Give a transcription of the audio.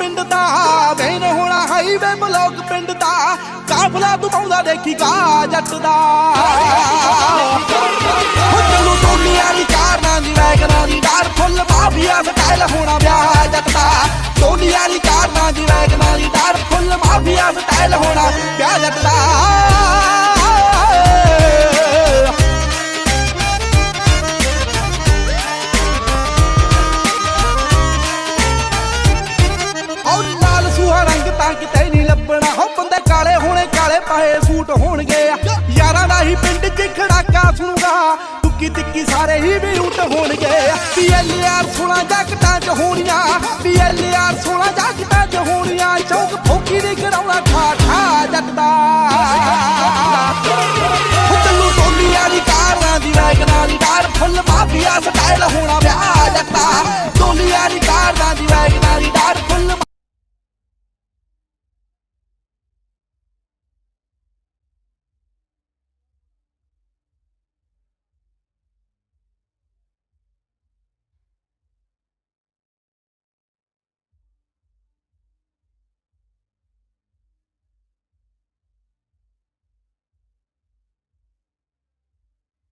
पिंड दा वेन होना हाईवे ब्लॉक पिंड दा काफला तू पाउंदा देखी गा जट दा चलू टोलियां दी कारनां दी वैगनां दी डार फुल माफिया स्टाइल होना ब्याह जट दा टोलियां दी कारनां दी वैगनां दी डार फुल माफिया स्टाइल होना ब्याह जट दा किते नहीं लभना हो बंदे काले होने काले पाए सूट होणगे यारां दा ही पिंड च खड़ाका सुणूगा टुक्की तिक्की सारे ही भी रूट होणगे PLR 16 जगटां च होणियां PLR 16 जगटां च होणियां चौक फौकी दी कराउणा ठा ठा जट दा चलू टोलियां दी कारां दी वैगनां दी डार फुल माफिया स्टाइल होना ब्याह जट दा टोलियां दी कारां दी वैगनां